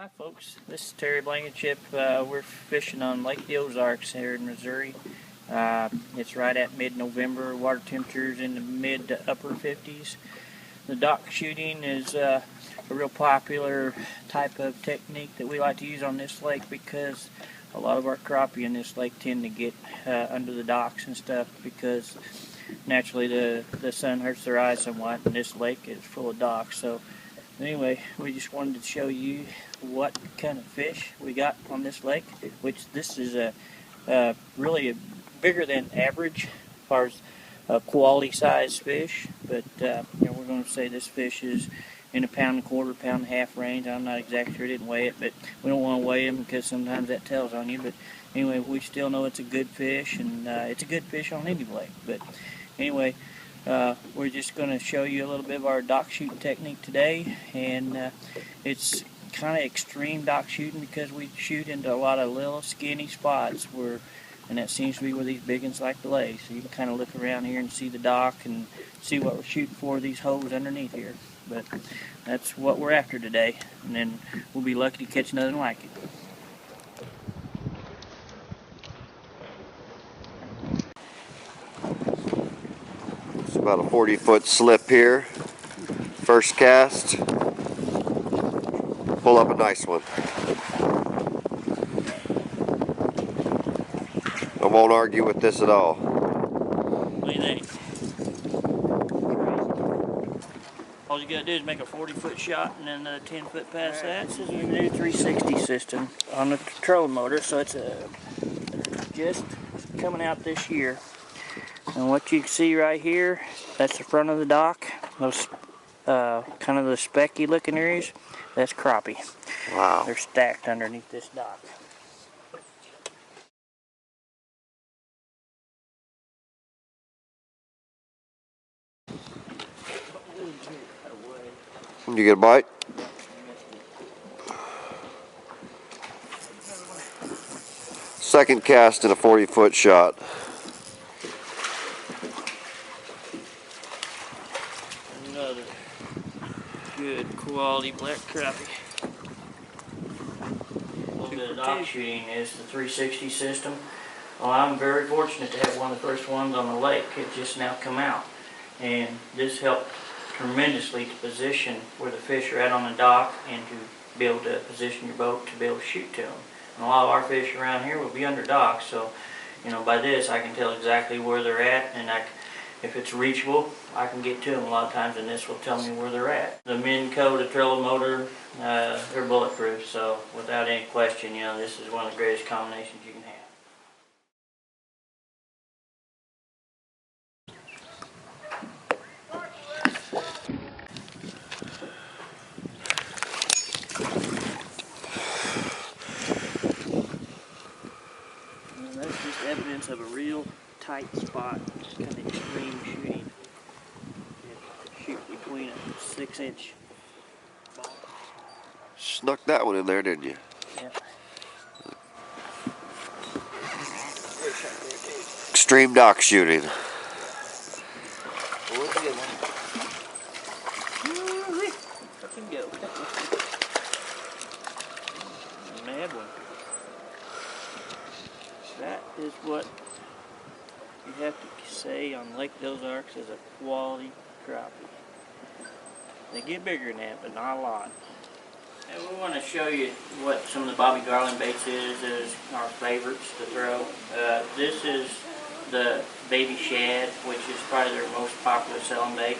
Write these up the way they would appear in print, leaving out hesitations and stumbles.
Hi folks, this is Terry Blankenship. We're fishing on Lake the Ozarks here in Missouri. It's right at mid-November. Water temperatures in the mid to upper 50s. The dock shooting is a real popular type of technique that we like to use on this lake because a lot of our crappie in this lake tend to get under the docks and stuff because naturally the sun hurts their eyes somewhat, and this lake is full of docks. So anyway, we just wanted to show you what kind of fish we got on this lake, which this is a really bigger than average as far as quality size fish, but we're going to say this fish is in a pound and a quarter, pound and a half range. I'm not exactly sure, I didn't weigh it, but we don't want to weigh them because sometimes that tells on you. But anyway, we still know it's a good fish, and it's a good fish on any lake. But anyway, we're just going to show you a little bit of our dock shooting technique today, and it's kind of extreme dock shooting because we shoot into a lot of little skinny spots and that seems to be where these big ones like to lay. So you can kind of look around here and see the dock and see what we're shooting for, these holes underneath here. But that's what we're after today, and then we'll be lucky to catch nothing like it. It's about a 40-foot slip here. First cast. Pull up a nice one. I won't argue with this at all. What do you think? All you gotta do is make a 40-foot shot and then a 10-foot past that. This is a new 360 system on the trolling motor, so it's just coming out this year. And what you can see right here, that's the front of the dock. Those kind of the specky looking areas, that's crappie. Wow. They're stacked underneath this dock. Did you get a bite? Second cast in a 40-foot shot. Another good quality black crappie. A little bit of dock shooting is the 360 system. Well, I'm very fortunate to have one of the first ones on the lake. It just now come out, and this helped tremendously to position where the fish are at on the dock and to be able to position your boat to be able to shoot to them. And a lot of our fish around here will be under dock, so by this I can tell exactly where they're at, and if it's reachable, I can get to them a lot of times, and this will tell me where they're at. The Minco, the trolling motor, they're bulletproof, so without any question, this is one of the greatest combinations you can have. And that's just evidence of a real tight spot, kind of extreme shooting. Shoot between a 6-inch ball. Snuck that one in there, didn't you? Yeah. Extreme dock shooting. Up and go. Mad one. That is what you have to say on Lake the Ozarks is a quality crappie. They get bigger than that, but not a lot. And we want to show you what some of the Bobby Garland baits is our favorites to throw. This is the baby shad, which is probably their most popular selling bait.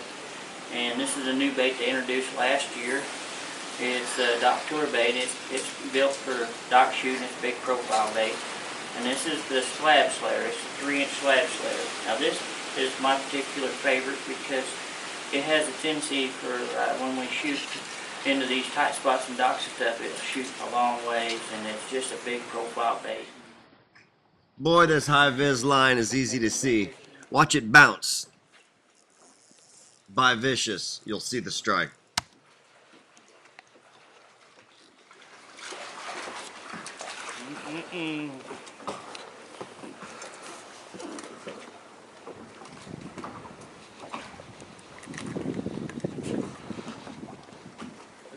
And this is a new bait they introduced last year. It's a dock tour bait. It's built for dock shooting. It's a big profile bait. And this is the slab slayer. It's a 3-inch slab slayer. Now this is my particular favorite because it has a tendency for when we shoot into these tight spots and docks and stuff, it'll shoot a long ways, and it's just a big profile bait. Boy, this HI-VIS line is easy to see. Watch it bounce. By Vicious, you'll see the strike.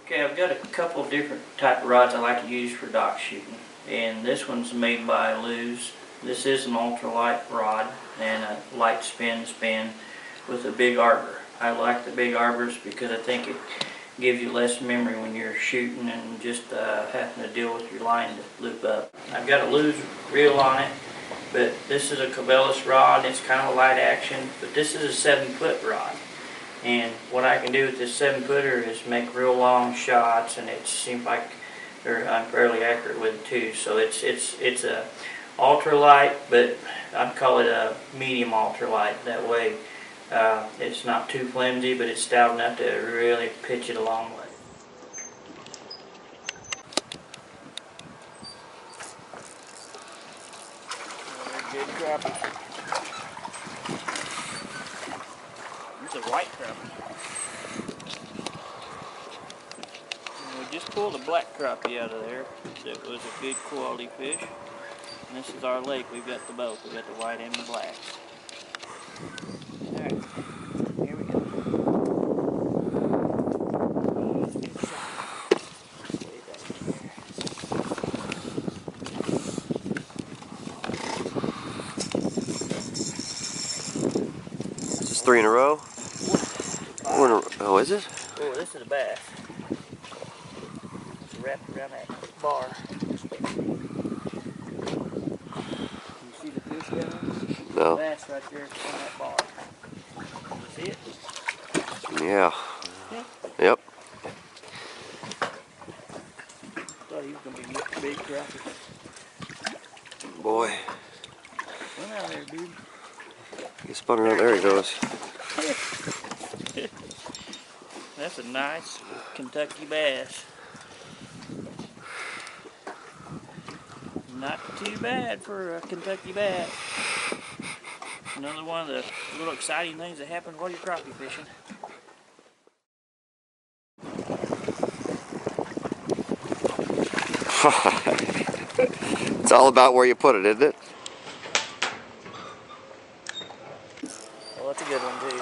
Okay, I've got a couple different type of rods I like to use for dock shooting, and this one's made by Lew's. This is an ultralight rod and a light spin with a big arbor. I like the big arbors because I think it gives you less memory when you're shooting and just having to deal with your line to loop up. I've got a Lew's reel on it, but this is a Cabela's rod. It's kind of a light action, but this is a 7-foot rod. And what I can do with this 7-footer is make real long shots, and it seems like I'm fairly accurate with it too. So it's a ultralight, but I'd call it a medium ultralight. That way, it's not too flimsy, but it's stout enough to really pitch it a long way. Good crappie. It's a white crappie. And we just pulled a black crappie out of there. It was a good quality fish. And this is our lake. We've got the both. We've got the white and the black. Alright, here we go. Let's get a shot. Way back here. Is this 3 in a row? 4 in a row. Oh, is it? Oh, this is a bass. It's wrapped around that bar. You see the fish down? No. Bass right there on that bar. You see it? Yeah. Yeah. Yep. Thought he was going to be a big crappie. Boy. Come out there, dude. He spun around. There he goes. That's a nice Kentucky bass. Not too bad for a Kentucky bass. Another one of the little exciting things that happen while you're crappie fishing. It's all about where you put it, isn't it? Well, that's a good one too.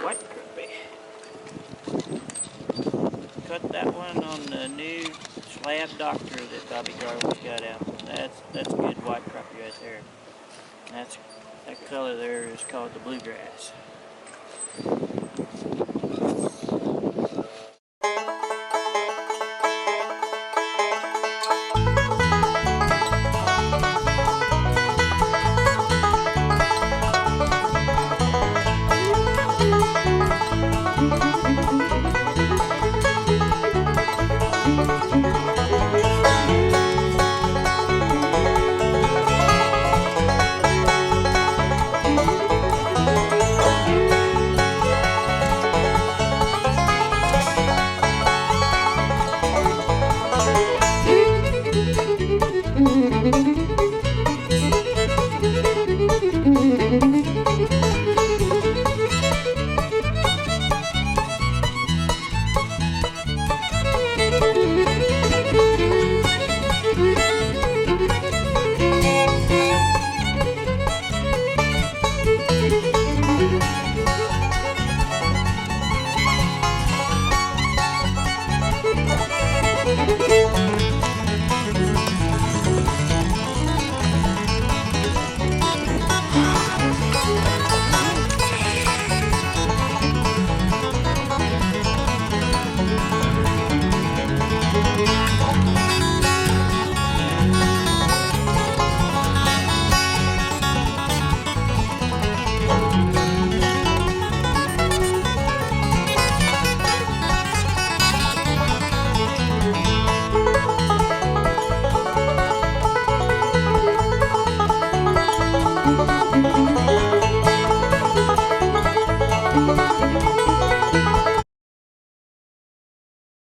White crappie. Cut that one on the new slab doctor that Bobby Garland's got out. That's a good white crappie right there. That color there is called the bluegrass.